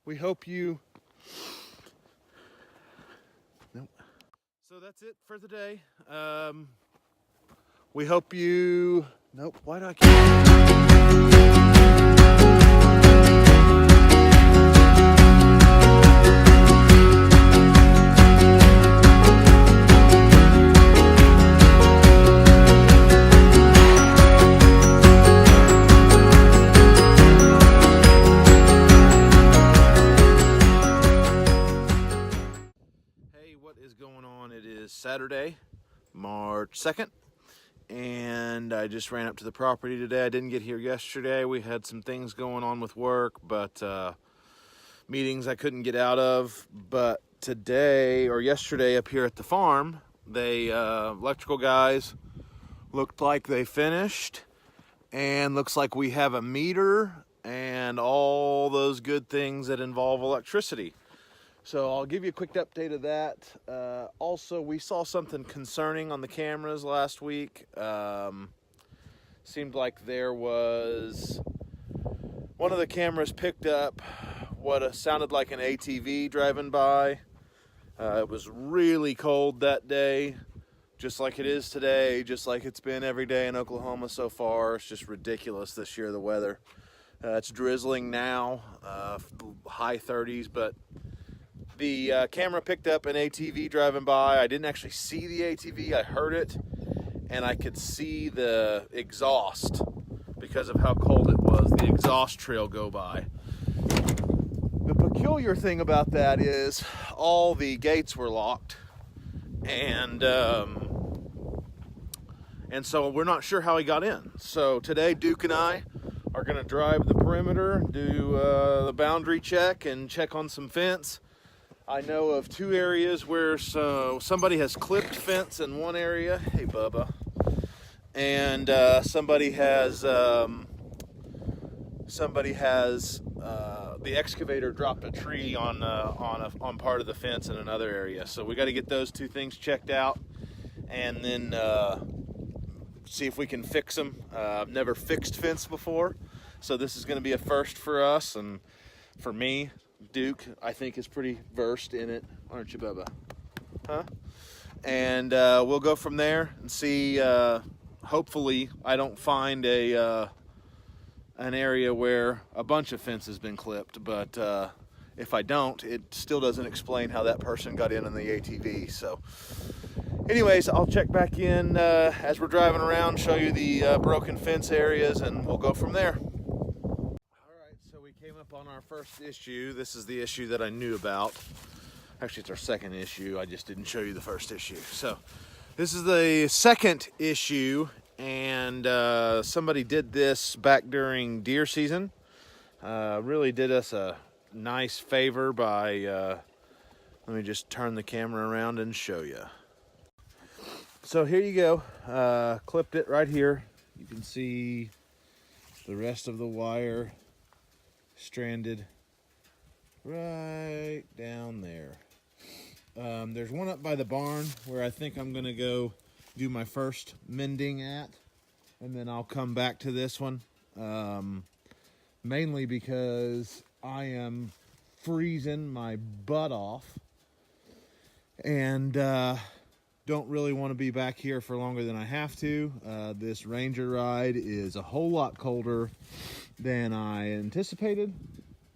we hope you. Nope. So that's it for the day. We hope you. Nope. Why do I keep? Saturday, March 2nd, and I just ran up to the property today. I didn't get here yesterday. We had some things going on with work, but meetings I couldn't get out of. But today, or yesterday up here at the farm, they electrical guys looked like they finished, and looks like we have a meter and all those good things that involve electricity. So I'll give you a quick update of that. Also, we saw something concerning on the cameras last week. Seemed like there was, one of the cameras picked up what sounded like an ATV driving by. It was really cold that day, just like it is today, just like it's been every day in Oklahoma so far. It's just ridiculous this year, the weather. It's drizzling now, high 30s, but the camera picked up an ATV driving by. I didn't actually see the ATV, I heard it, and I could see the exhaust because of how cold it was, the exhaust trail go by. The peculiar thing about that is all the gates were locked, and so we're not sure how he got in. So today Duke and I are gonna drive the perimeter, do the boundary check and check on some fence. I know of two areas where somebody has clipped fence in one area. Hey, Bubba. And somebody has the excavator dropped a tree on part of the fence in another area. So we got to get those two things checked out, and then see if we can fix them. I've never fixed fence before, so this is going to be a first for us and for me. Duke, I think, is pretty versed in it, aren't you, Bubba? Huh? And we'll go from there and see. Hopefully, I don't find an area where a bunch of fence has been clipped. But if I don't, it still doesn't explain how that person got in the ATV. So, anyways, I'll check back in as we're driving around, show you the broken fence areas, and we'll go from there. On our first issue, this is the issue that I knew about. Actually, it's our second issue. I just didn't show you the first issue. So this is the second issue, and somebody did this back during deer season. Really did us a nice favor by, let me just turn the camera around and show you. So here you go. Clipped it right here. You can see the rest of the wire stranded right down there. There's one up by the barn where I think I'm gonna go do my first mending at, and then I'll come back to this one, mainly because I am freezing my butt off and don't really want to be back here for longer than I have to. This Ranger ride is a whole lot colder than I anticipated,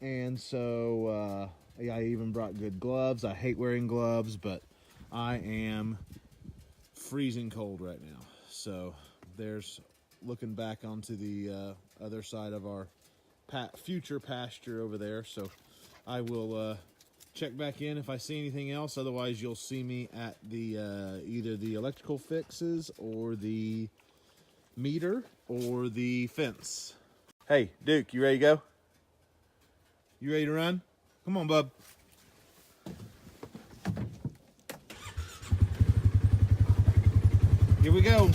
and so I even brought good gloves. I hate wearing gloves, but I am freezing cold right now. So there's looking back onto the other side of our future pasture over there. So I will check back in if I see anything else. Otherwise, you'll see me at the either the electrical fixes or the meter or the fence. Hey, Duke, you ready to go? You ready to run? Come on, bub. Here we go.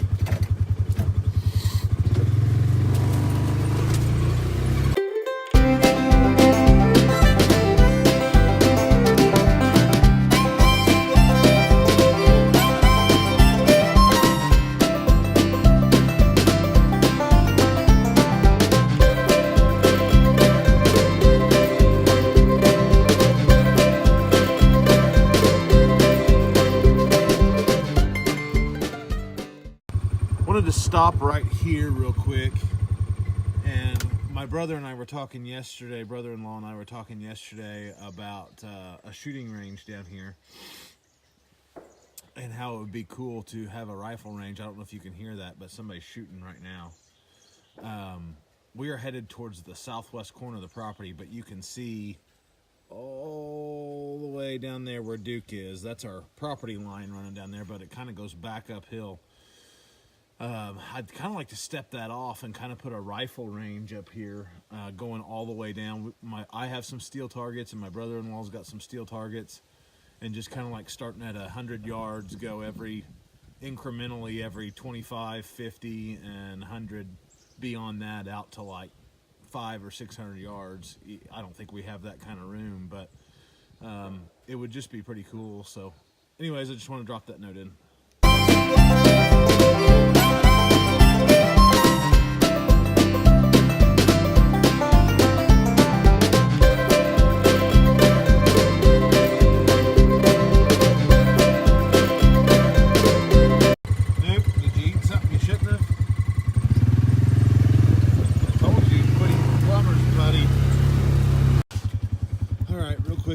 stop right here real quick. And my brother-in-law and I were talking yesterday about a shooting range down here and how it would be cool to have a rifle range. I don't know if you can hear that, but somebody's shooting right now. We are headed towards the southwest corner of the property, but you can see all the way down there where Duke is. That's our property line running down there, but it kind of goes back uphill. I'd kind of like to step that off and kind of put a rifle range up here, going all the way down. I have some steel targets, and my brother-in-law's got some steel targets, and just kind of like starting at 100 yards, go incrementally every 25, 50, and 100 beyond that out to like 500 or 600 yards. I don't think we have that kind of room, but it would just be pretty cool. So anyways, I just want to drop that note in.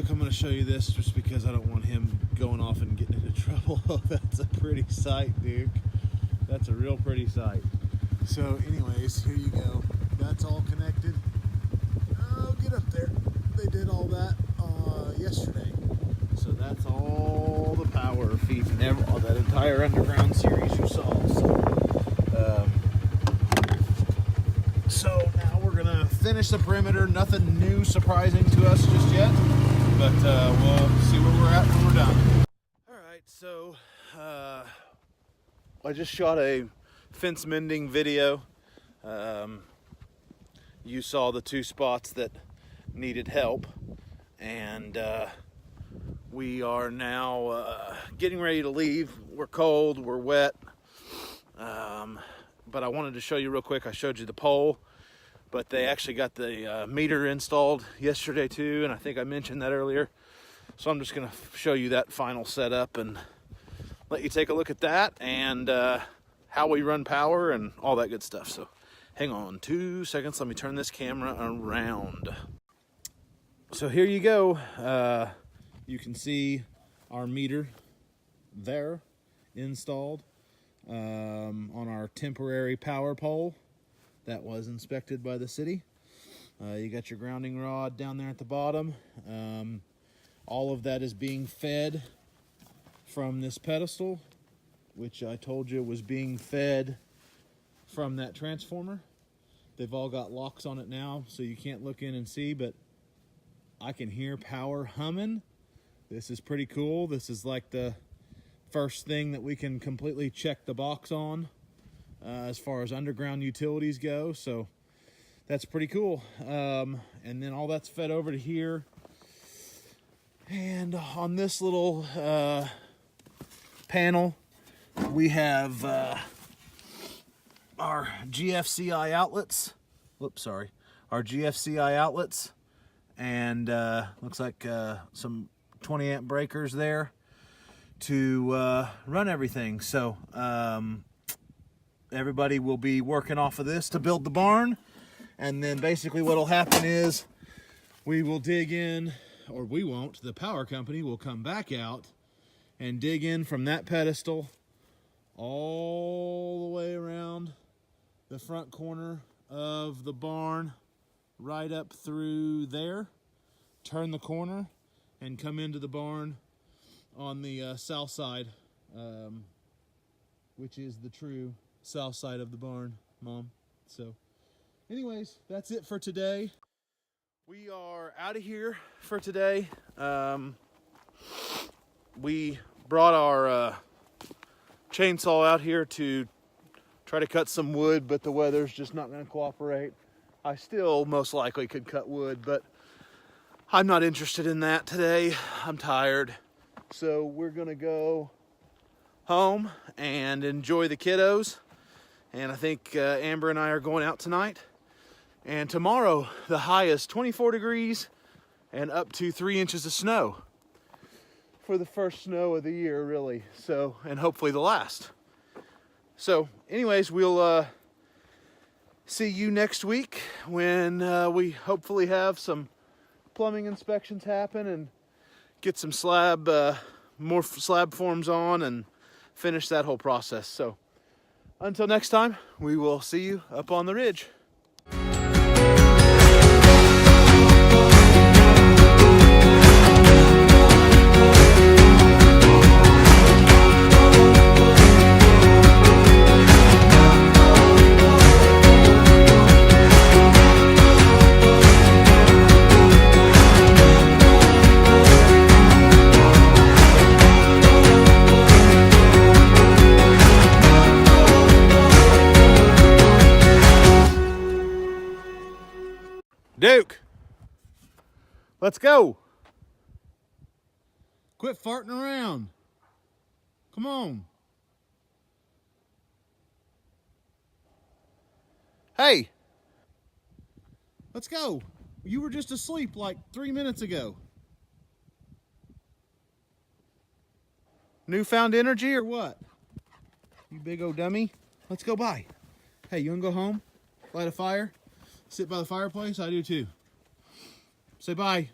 I'm going to show you this just because I don't want him going off and getting into trouble. Oh, that's a pretty sight, Duke. That's a real pretty sight. So anyways, here you go. That's all connected. Oh, get up there. They did all that yesterday. So that's all the power feeding all that entire underground series you saw. So now we're going to finish the perimeter. Nothing new surprising to us just yet. But we'll see where we're at when we're done. All right, so I just shot a fence mending video. You saw the two spots that needed help, and we are now getting ready to leave. We're cold, we're wet, but I wanted to show you real quick. I showed you the pole, but they actually got the meter installed yesterday too, and I think I mentioned that earlier. So I'm just gonna show you that final setup and let you take a look at that and how we run power and all that good stuff. So hang on 2 seconds, let me turn this camera around. So here you go. You can see our meter there installed on our temporary power pole that was inspected by the city. You got your grounding rod down there at the bottom. All of that is being fed from this pedestal, which I told you was being fed from that transformer. They've all got locks on it now, so you can't look in and see, but I can hear power humming. This is pretty cool. This is like the first thing that we can completely check the box on as far as underground utilities go, so that's pretty cool. And then all that's fed over to here. And on this little panel, we have our GFCI outlets. Whoops, sorry. Our GFCI outlets. And looks like some 20 amp breakers there to run everything. So everybody will be working off of this to build the barn. And then basically what will happen is we will dig in, or we won't, the power company will come back out and dig in from that pedestal all the way around the front corner of the barn, right up through there, turn the corner, and come into the barn on the south side, which is the true south side of the barn, Mom. So anyways, that's it for today. We are out of here for today. We brought our chainsaw out here to try to cut some wood, but the weather's just not going to cooperate. I still most likely could cut wood, but I'm not interested in that today. I'm tired. So we're going to go home and enjoy the kiddos. And I think Amber and I are going out tonight. And tomorrow, the high is 24 degrees and up to 3 inches of snow for the first snow of the year, really. So, and hopefully the last. So anyways, we'll see you next week when we hopefully have some plumbing inspections happen and get some more slab forms on and finish that whole process. So until next time, we will see you up on the ridge. Duke, let's go. Quit farting around. Come on. Hey, let's go. You were just asleep like 3 minutes ago. Newfound energy or what? You big old dummy. Let's go by. Hey, you wanna go home? Light a fire? Sit by the fireplace? I do too. Say bye.